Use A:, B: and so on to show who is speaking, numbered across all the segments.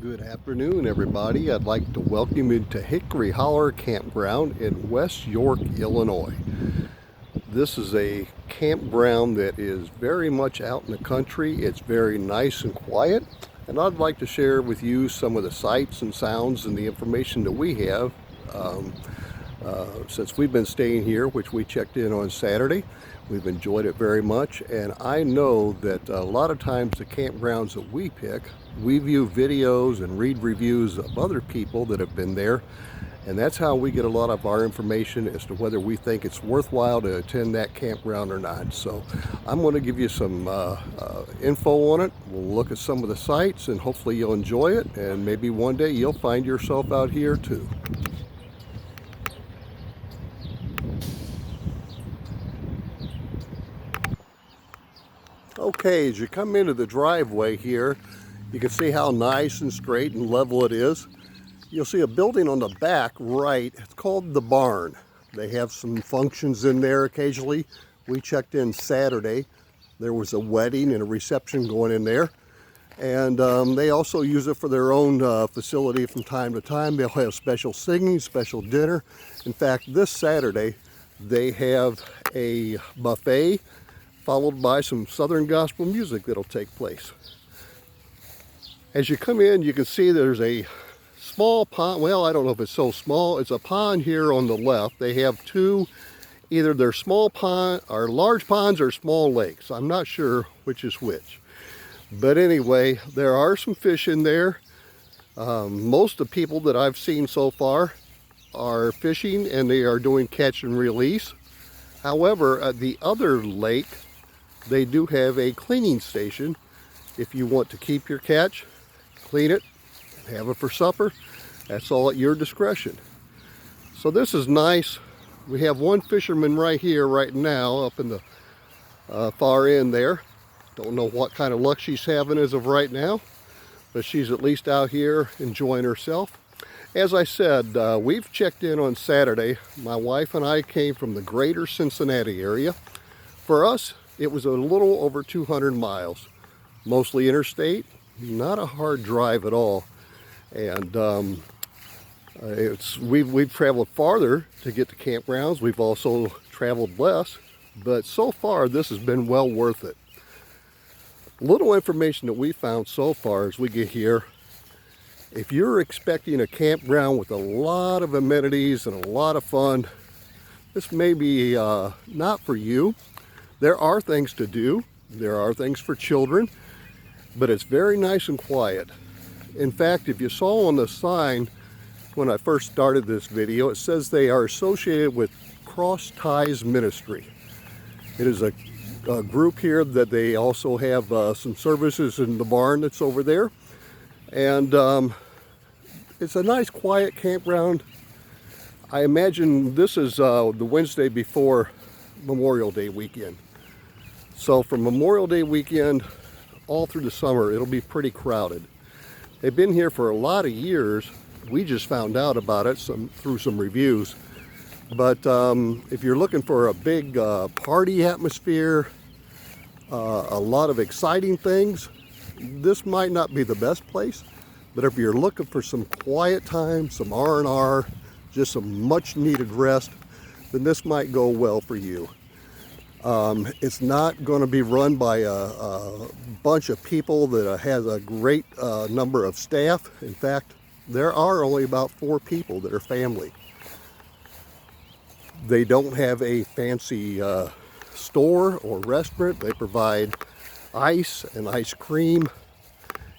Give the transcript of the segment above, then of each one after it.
A: Good afternoon, everybody. I'd like to welcome you to Hickory Holler Campground in West York, Illinois. This is a campground that is very much out in the country. It's very nice and quiet, and I'd like to share with you some of the sights and sounds and the information that we have since we've been staying here, which we checked in on Saturday. We've enjoyed it very much, and I know that a lot of times the campgrounds that we pick, we view videos and read reviews of other people that have been there, and that's how we get a lot of our information as to whether we think it's worthwhile to attend that campground or not. So I'm going to give you some info on it. We'll look at some of the sites, and hopefully you'll enjoy it, and maybe one day you'll find yourself out here too. Okay, as you come into the driveway here, you can see how nice and straight and level it is. You'll see a building on the back right. It's called the barn. They have some functions in there occasionally. We checked in Saturday. There was a wedding and a reception going in there. And they also use it for their own facility from time to time. They'll have special singing, special dinner. In fact, this Saturday, they have a buffet followed by some Southern gospel music that'll take place. As you come in, you can see there's a small pond. Well, I don't know if it's so small. It's a pond here on the left. They have two, either they're small pond or large ponds or small lakes. I'm not sure which is which. But anyway, there are some fish in there. Most of the people that I've seen so far are fishing, and they are doing catch and release. However, at the other lake, they do have a cleaning station. If you want to keep your catch, clean it, have it for supper, that's all at your discretion. So this is nice. We have one fisherman right here right now up in the far end there. Don't know what kind of luck she's having as of right now, but she's at least out here enjoying herself. As I said, we've checked in on Saturday. My wife and I came from the greater Cincinnati area. For us, it was a little over 200 miles, mostly interstate, not a hard drive at all. And we've traveled farther to get to campgrounds. We've also traveled less, but so far this has been well worth it. Little information that we found so far as we get here: if you're expecting a campground with a lot of amenities and a lot of fun, this may be not for you. There are things to do. There are things for children, but it's very nice and quiet. In fact, if you saw on the sign when I first started this video, it says they are associated with Cross Ties Ministry. It is a group here that they also have some services in the barn that's over there. And it's a nice quiet campground. I imagine this is the Wednesday before Memorial Day weekend. So from Memorial Day weekend all through the summer, it'll be pretty crowded. They've been here for a lot of years. We just found out about it through some reviews. But if you're looking for a big party atmosphere, a lot of exciting things, this might not be the best place. But if you're looking for some quiet time, some R&R, just some much needed rest, then this might go well for you. It's not going to be run by a bunch of people that has a great number of staff. In fact, there are only about 4 people that are family. They don't have a fancy store or restaurant. They provide ice and ice cream.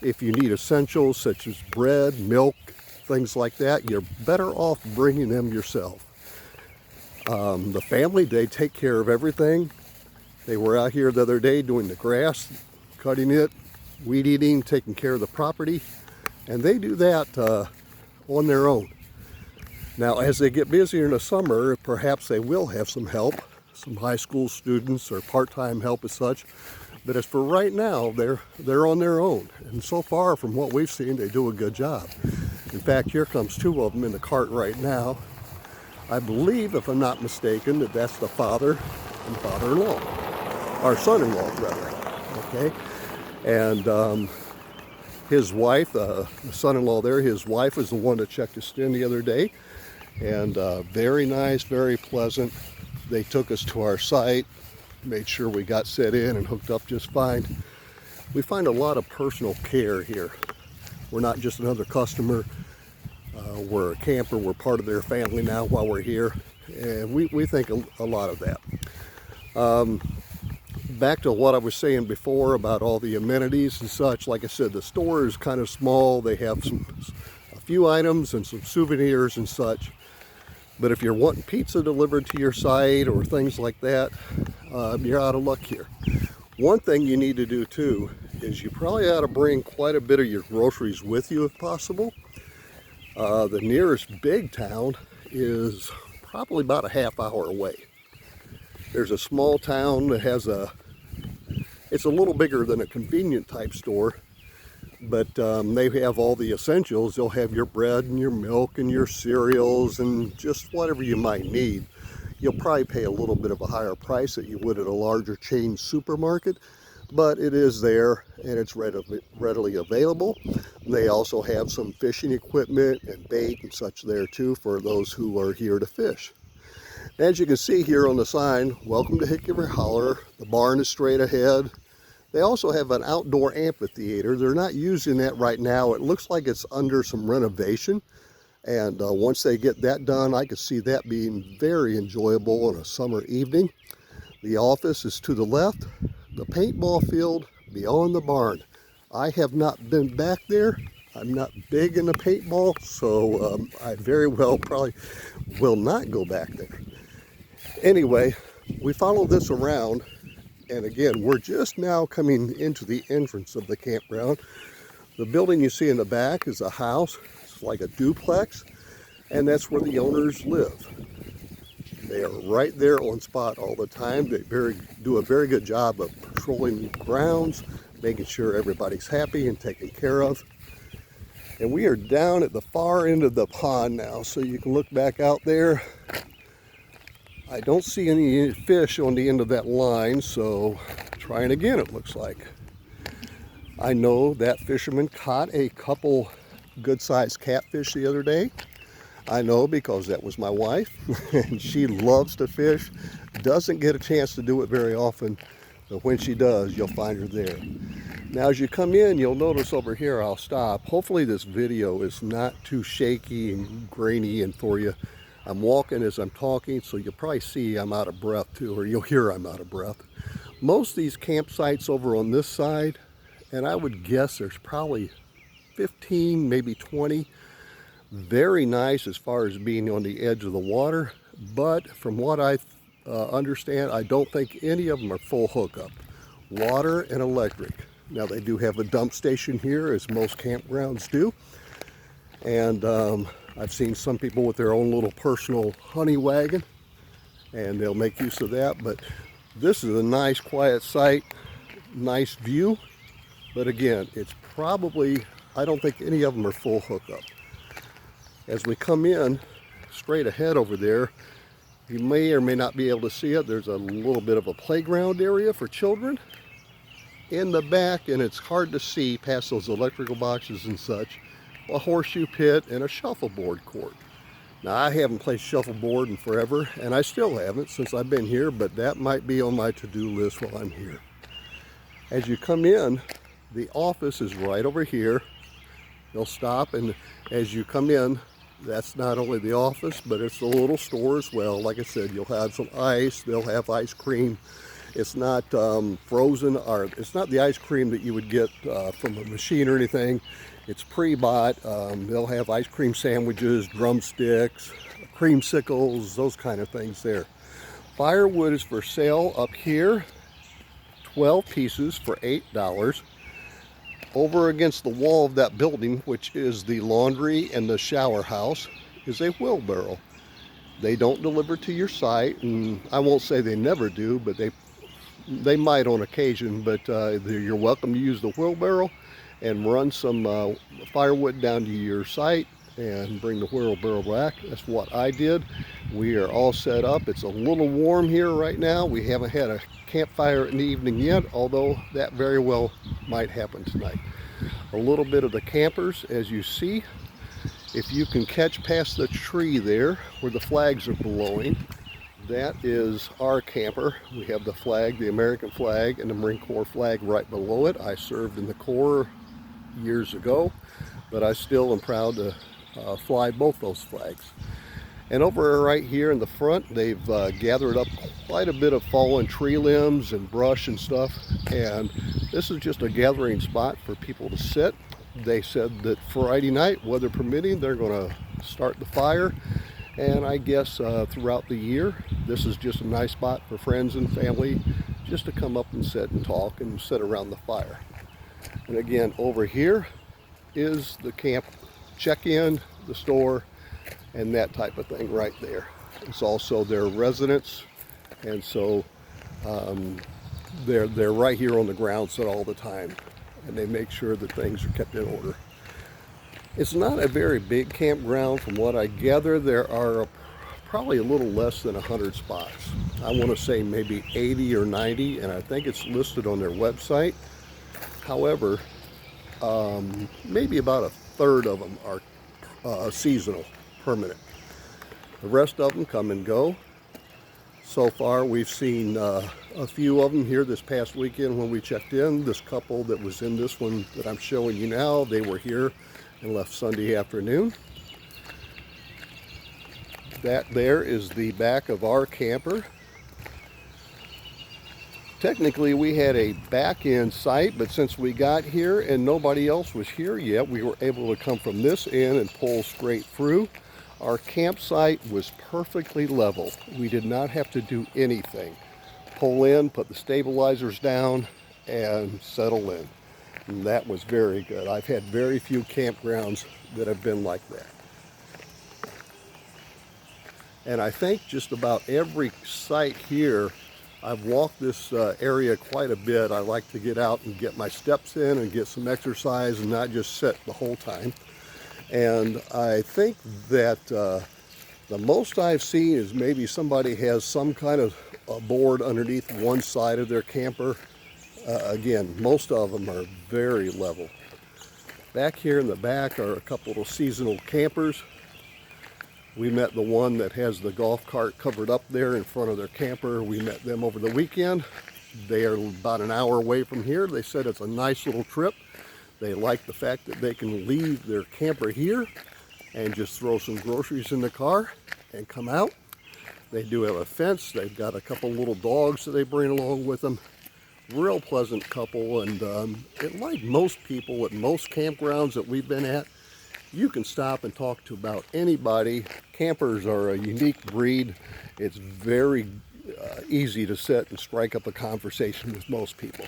A: If you need essentials such as bread, milk, things like that, you're better off bringing them yourself. The family, they take care of everything. They were out here the other day doing the grass, cutting it, weed eating, taking care of the property, and they do that on their own. Now, as they get busier in the summer, perhaps they will have some help, some high school students or part-time help as such. But as for right now, they're on their own. And so far, from what we've seen, they do a good job. In fact, here comes 2 of them in the cart right now. I believe, if I'm not mistaken, that that's the father and father-in-law, or son-in-law rather. Okay, and His wife, the son-in-law there, his wife was the one that checked us in the other day. And very nice, very pleasant. They took us to our site, made sure we got set in and hooked up just fine. We find a lot of personal care here. We're not just another customer. We're a camper. We're part of their family now while we're here. And we think a lot of that. Back to what I was saying before about all the amenities and such. Like I said, the store is kind of small. They have a few items and some souvenirs and such. But if you're wanting pizza delivered to your site or things like that, you're out of luck here. One thing you need to do too is you probably ought to bring quite a bit of your groceries with you if possible. The nearest big town is probably about a half hour away. There's a small town that has it's a little bigger than a convenient type store, but they have all the essentials. They'll have your bread and your milk and your cereals and just whatever you might need. You'll probably pay a little bit of a higher price than you would at a larger chain supermarket, but it is there and it's readily available. They also have some fishing equipment and bait and such there too for those who are here to fish. As you can see here on the sign, welcome to Hickory Holler. The barn is straight ahead. They also have an outdoor amphitheater. They're not using that right now. It looks like it's under some renovation. And once they get that done, I could see that being very enjoyable on a summer evening. The office is to the left. The paintball field beyond the barn. I have not been back there. I'm not big into paintball, so I very well probably will not go back there. Anyway, we follow this around, and again, we're just now coming into the entrance of the campground. The building you see in the back is a house. It's like a duplex, and that's where the owners live. They are right there on spot all the time. They do a very good job of patrolling the grounds, making sure everybody's happy and taken care of. And we are down at the far end of the pond now, so you can look back out there. I don't see any fish on the end of that line, so trying again, it looks like. I know that fisherman caught a couple good-sized catfish the other day. I know because that was my wife, and she loves to fish. Doesn't get a chance to do it very often, but when she does, you'll find her there. Now, as you come in, you'll notice over here, I'll stop. Hopefully this video is not too shaky and grainy and for you. I'm walking as I'm talking, so you'll probably see I'm out of breath too, or you'll hear I'm out of breath. Most of these campsites over on this side, and I would guess there's probably 15, maybe 20. Very nice as far as being on the edge of the water, but from what I understand, I don't think any of them are full hookup. Water and electric. Now they do have a dump station here, as most campgrounds do, and I've seen some people with their own little personal honey wagon, and they'll make use of that. But this is a nice quiet site, nice view, but again, it's probably, I don't think any of them are full hookup. As we come in straight ahead over there, you may or may not be able to see it. There's a little bit of a playground area for children in the back, and it's hard to see past those electrical boxes and such. A horseshoe pit and a shuffleboard court. Now, I haven't played shuffleboard in forever, and I still haven't since I've been here, but that might be on my to-do list while I'm here. As you come in, the office is right over here. You'll stop, and as you come in, that's not only the office, but it's the little store as well. Like I said, you'll have some ice, they'll have ice cream. It's not frozen, or it's not the ice cream that you would get from a machine or anything. It's pre-bought. They'll have ice cream sandwiches, drumsticks, creamsicles, those kind of things there. Firewood is for sale up here, 12 pieces for $8. Over against the wall of that building, which is the laundry and the shower house, is a wheelbarrow. They don't deliver to your site, and I won't say they never do, but they might on occasion, but you're welcome to use the wheelbarrow and run some firewood down to your site and bring the wheelbarrow back. That's what I did. We are all set up. It's a little warm here right now. We haven't had a campfire in the evening yet, although that very well might happen tonight. a little bit of the campers. As you see, if you can catch past the tree there where the flags are blowing, that is our camper. We have the flag, the American flag, and the Marine Corps flag right below it. I served in the Corps years ago, but I still am proud to fly both those flags. And over right here in the front, they've gathered up quite a bit of fallen tree limbs and brush and stuff, and this is just a gathering spot for people to sit. They said that Friday night, weather permitting, they're going to start the fire, and I guess throughout the year, this is just a nice spot for friends and family just to come up and sit and talk and sit around the fire. And again, over here is the camp check-in, the store, and that type of thing right there. It's also their residence, and so they're right here on the ground set all the time, and they make sure that things are kept in order. It's not a very big campground. From what I gather, there are probably a little less than 100 spots. I want to say maybe 80 or 90, and I think it's listed on their website. However, maybe about a third of them are seasonal, permanent. The rest of them come and go. So far we've seen a few of them here this past weekend when we checked in. This couple that was in this one that I'm showing you now, they were here and left Sunday afternoon. That there is the back of our camper. Technically we had a back-end site, but since we got here and nobody else was here yet, we were able to come from this end and pull straight through. Our campsite was perfectly level. We did not have to do anything. Pull in, put the stabilizers down, and settle in. And that was very good. I've had very few campgrounds that have been like that. And I think just about every site here, I've walked this area quite a bit. I like to get out and get my steps in and get some exercise and not just sit the whole time. And I think that the most I've seen is maybe somebody has some kind of a board underneath one side of their camper. Again, most of them are very level. Back here in the back are a couple of seasonal campers. We met the one that has the golf cart covered up there in front of their camper. We met them over the weekend. They are about an hour away from here. They said it's a nice little trip. They like the fact that they can leave their camper here and just throw some groceries in the car and come out. They do have a fence. They've got a couple little dogs that they bring along with them. Real pleasant couple, and like most people at most campgrounds that we've been at, you can stop and talk to about anybody. Campers are a unique breed. It's very easy to sit and strike up a conversation with most people.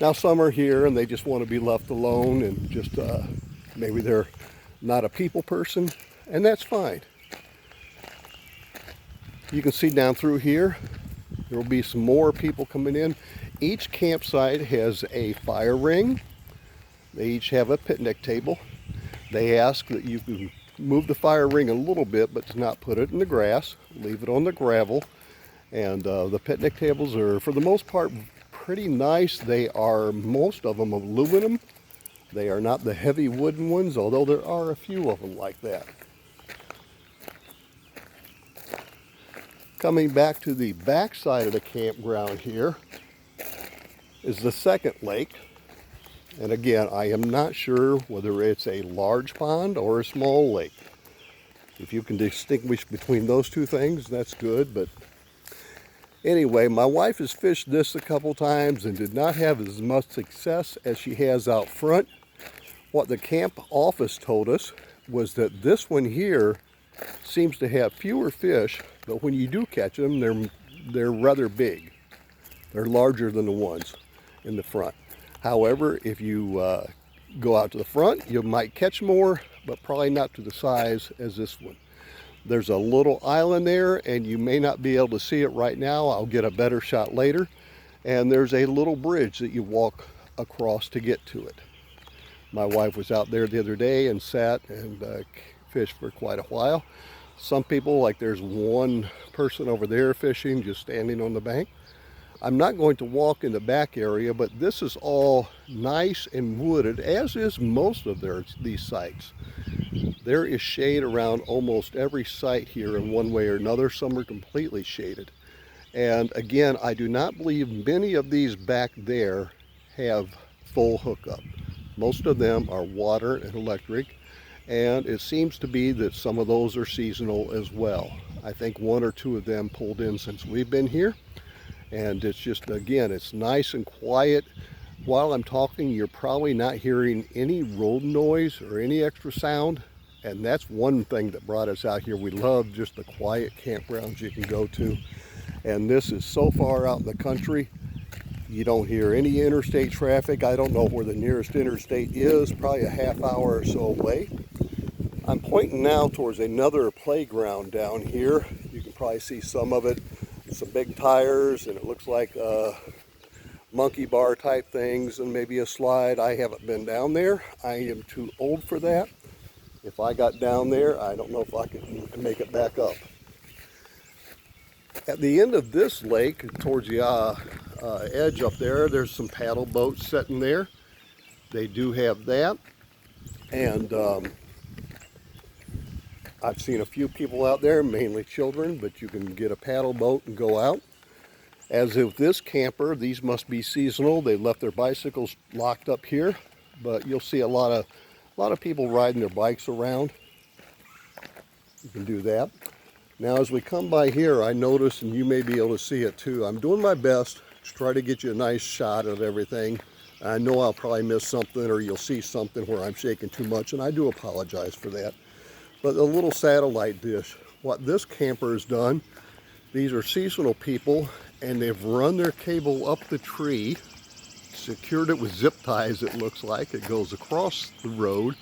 A: Now some are here and they just want to be left alone and just maybe they're not a people person, and that's fine. You can see down through here, there will be some more people coming in. Each campsite has a fire ring. They each have a picnic table. They ask that you can move the fire ring a little bit, but to not put it in the grass, leave it on the gravel. And the picnic tables are, for the most part, pretty nice. They are, most of them, aluminum. They are not the heavy wooden ones, although there are a few of them like that. Coming back to the back side of the campground here is the second lake. And again, I am not sure whether it's a large pond or a small lake. If you can distinguish between those two things, that's good. But anyway, my wife has fished this a couple times and did not have as much success as she has out front. What the camp office told us was that this one here seems to have fewer fish, but when you do catch them, they're rather big. They're larger than the ones in the front. However, if you go out to the front, you might catch more, but probably not to the size as this one. There's a little island there, and you may not be able to see it right now. I'll get a better shot later. And there's a little bridge that you walk across to get to it. My wife was out there the other day and sat and fished for quite a while. Some people, like there's one person over there fishing, just standing on the bank. I'm not going to walk in the back area, but this is all nice and wooded, as is most of these sites. There is shade around almost every site here in one way or another. Some are completely shaded. And again, I do not believe many of these back there have full hookup. Most of them are water and electric, and it seems to be that some of those are seasonal as well. I think one or two of them pulled in since we've been here, and it's just, again, it's nice and quiet. While I'm talking, you're probably not hearing any road noise or any extra sound, and that's one thing that brought us out here. We love just the quiet campgrounds you can go to, and this is so far out in the country. You don't hear any interstate traffic. I don't know where the nearest interstate is, probably a half hour or so away. I'm pointing now towards another playground down here. You can probably see some of it. Some big tires, and it looks like monkey bar type things, and maybe a slide. I haven't been down there. I am too old for that. If I got down there, I don't know if I could make it back up. At the end of this lake, towards the edge up there, there's some paddle boats sitting there. They do have that, and I've seen a few people out there, mainly children, but you can get a paddle boat and go out. As of this camper, these must be seasonal. They left their bicycles locked up here, but you'll see a lot of people riding their bikes around. You can do that. Now, as we come by here, I notice, and you may be able to see it too, I'm doing my best to try to get you a nice shot of everything. I know I'll probably miss something, or you'll see something where I'm shaking too much, and I do apologize for that. But a little satellite dish. What this camper has done, these are seasonal people, and they've run their cable up the tree, secured it with zip ties, it looks like. It goes across the road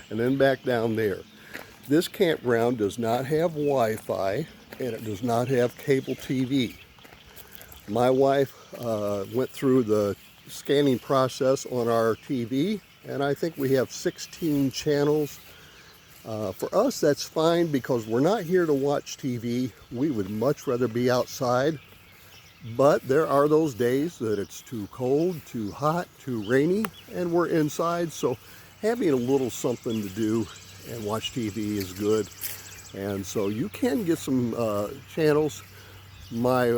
A: and then back down there. This campground does not have Wi-Fi, and it does not have cable TV. My wife went through the scanning process on our TV, and I think we have 16 channels. For us, that's fine because we're not here to watch TV. We would much rather be outside, but there are those days that it's too cold, too hot, too rainy, and we're inside, so having a little something to do and watch TV is good. And so you can get some channels. My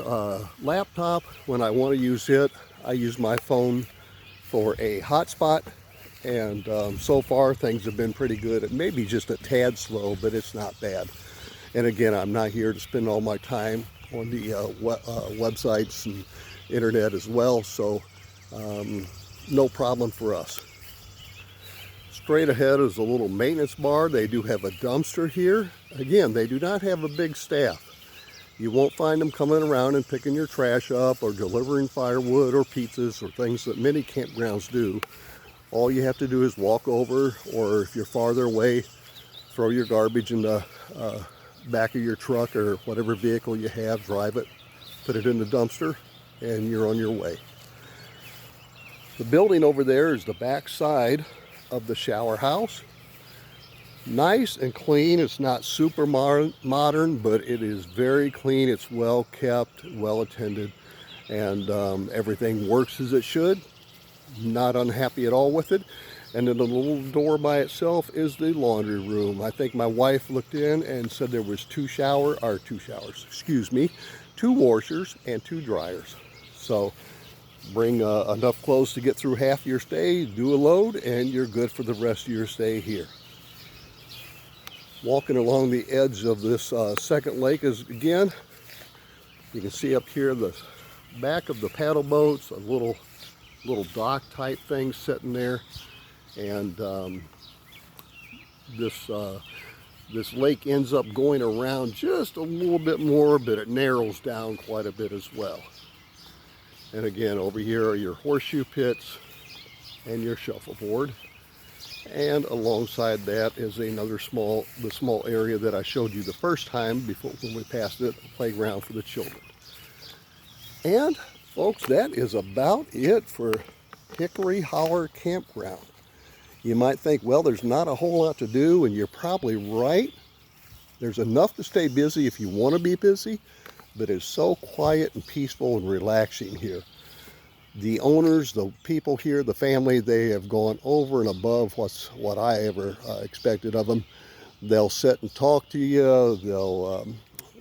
A: laptop, when I want to use it, I use my phone for a hotspot. And so far things have been pretty good. It may be just a tad slow, but it's not bad. And again, I'm not here to spend all my time on the websites and internet as well, so no problem for us. Straight ahead is a little maintenance bar. They do have a dumpster here. Again, they do not have a big staff. You won't find them coming around and picking your trash up or delivering firewood or pizzas or things that many campgrounds do. All you have to do is walk over, or if you're farther away, throw your garbage in the back of your truck or whatever vehicle you have, drive it, put it in the dumpster, and you're on your way. The building over there is the back side of the shower house. Nice and clean. It's not super modern, but it is very clean. It's well kept, well attended, and everything works as it should. Not unhappy at all with it. And then the little door by itself is the laundry room. I think my wife looked in and said there was two washers and 2 dryers. So bring enough clothes to get through half your stay, do a load, and you're good for the rest of your stay here. Walking along the edge of this second lake is, again, you can see up here the back of the paddle boats, a little dock type thing sitting there, and this lake ends up going around just a little bit more, but it narrows down quite a bit as well. And again, over here are your horseshoe pits and your shuffleboard, and alongside that is another small area that I showed you the first time before when we passed it, a playground for the children. And folks, that is about it for Hickory Holler Campground. You might think, well, there's not a whole lot to do, and you're probably right. There's enough to stay busy if you want to be busy, but it's so quiet and peaceful and relaxing here. The owners, the people here, the family, they have gone over and above what I ever expected of them. They'll sit and talk to you.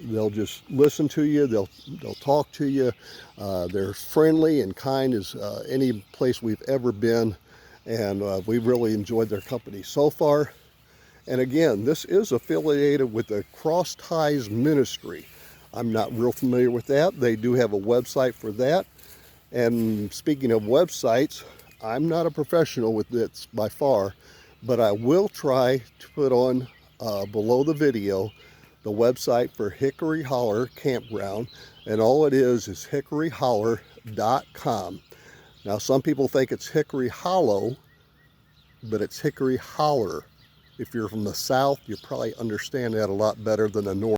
A: They'll just listen to you. They'll talk to you. They're friendly and kind as any place we've ever been, and we've really enjoyed their company so far. And again, this is affiliated with the Cross Ties Ministry. I'm not real familiar with that. They do have a website for that. And speaking of websites, I'm not a professional with this by far, but I will try to put on below the video the website for Hickory Holler Campground, and all it is hickoryholler.com. Now, some people think it's Hickory Hollow, but it's Hickory Holler. If you're from the south, you probably understand that a lot better than the north.